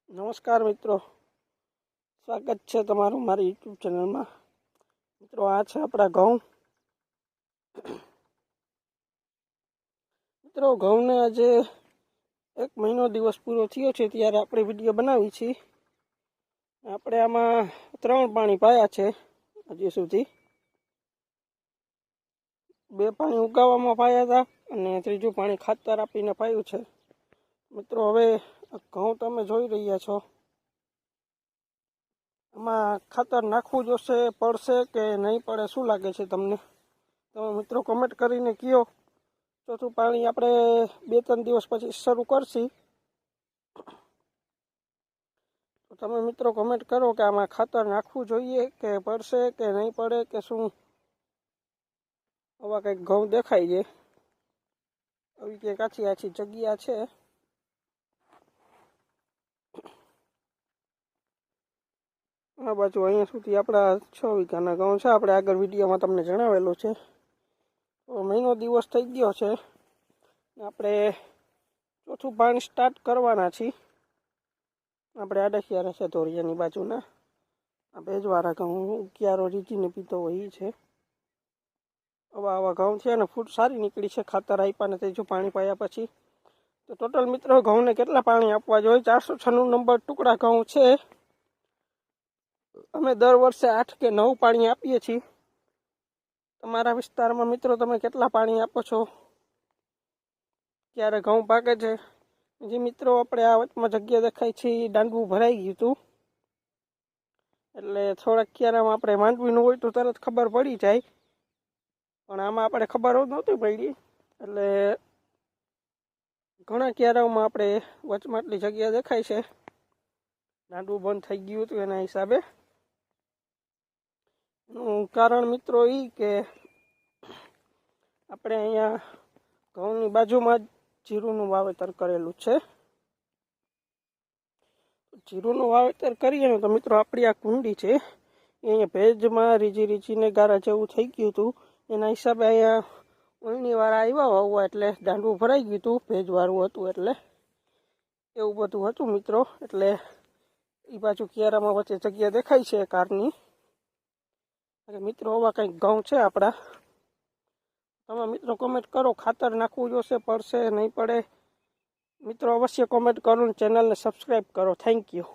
નમસ્કાર મિત્રો, સ્વાગત છે તમારું મારી યુટ્યુબ ચેનલમાં। મિત્રો આ છે આપણા ઘઉં। મિત્રો ઘઉંને આજે 1 મહિનો દિવસ પૂરો થયો છે ત્યારે આપણે વિડીયો બનાવી છે। આપણે આમાં 3 પાણી પાયા છે હજી સુધી। 2 પાણી ઉગાવવામાં પાયા હતા અને 3જું પાણી ખાતર આપીને પાયું છે। મિત્રો હવે ઘઉં તમે જોઈ રહ્યા છો, આમાં ખાતર નાખવું જોશે, પડશે કે નહીં પડે, શું લાગે છે તમને? તમે મિત્રો કમેન્ટ કરીને કહો। ચોથું પાણી આપણે 2-3 દિવસ પછી શરૂ કરશી, તો તમે મિત્રો કમેન્ટ કરો કે આમાં ખાતર નાખવું જોઈએ કે પડશે કે નહીં પડે કે શું। આવા કંઈક ઘઉં દેખાય છે, આવી કંઈક આછી જગ્યા છે। આ બાજુ અહીંયા સુધી આપણા 6 વીઘાના ઘઉં છે, આપણે આગળ વિડીયોમાં તમને જણાવેલું છે। તો મહિનો દિવસ થઈ ગયો છે, આપણે ચોથું પાણી સ્ટાર્ટ કરવાના છીએ। આપણે આડખિયા છે ધોરિયાની બાજુના, આ ભેજવાળા ઘઉં ક્યારો રીજીને પીતો હોય એ છે। આવા ઘઉં છે અને ફૂટ સારી નીકળી છે ખાતર આપ્યા ને 3જું પાણી પાયા પછી। તો ટોટલ મિત્રો ઘઉંને કેટલા પાણી આપવા જોઈએ? 496 નંબર ટુકડા ઘઉં છે। અમે દર વર્ષે 8 કે 9 પાણી આપીએ છીએ। તમારા વિસ્તારમાં મિત્રો તમે કેટલા પાણી આપો છો? ક્યારે ઘઉં પાકે છે? જે મિત્રો આપણે આ વચમાં જગ્યા દેખાય છે એ દાંડવું ભરાઈ ગયું હતું, એટલે થોડાક ક્યારામાં આપણે માંડવીનું હોય તો તરત ખબર પડી જાય, પણ આમાં આપણે ખબર નહોતી પડી, એટલે ઘણા ક્યારાઓમાં આપણે વચમાં આટલી જગ્યા દેખાય છે, દાંડવું બંધ થઈ ગયું હતું એના હિસાબે। એનું કારણ મિત્રો એ કે આપણે અહીંયા ઘઉંની બાજુમાં જ જીરુંનું વાવેતર કરેલું છે। જીરુંનું વાવેતર કરીએ ને તો મિત્રો આપણી આ કુંડી છે, અહીંયા ભેજમાં રીજીને ગારા જેવું થઈ ગયું હતું, એના હિસાબે અહીંયા ઉણનીવાળા આવ્યા વાવવા, એટલે દાંડવું ભરાઈ ગયું હતું, ભેજવાળું હતું, એટલે એવું બધું હતું મિત્રો। એટલે એ બાજુ કિયારામાં વચ્ચે જગ્યા દેખાય છે કારની। મિત્રો આવા કંઈક ઘઉં છે આપણા। તમે મિત્રો કોમેન્ટ કરો, ખાતર નાખવું જોશે, પડશે નહીં પડે? મિત્રો અવશ્ય કોમેન્ટ કરો, ચેનલને સબસ્ક્રાઈબ કરો। Thank you.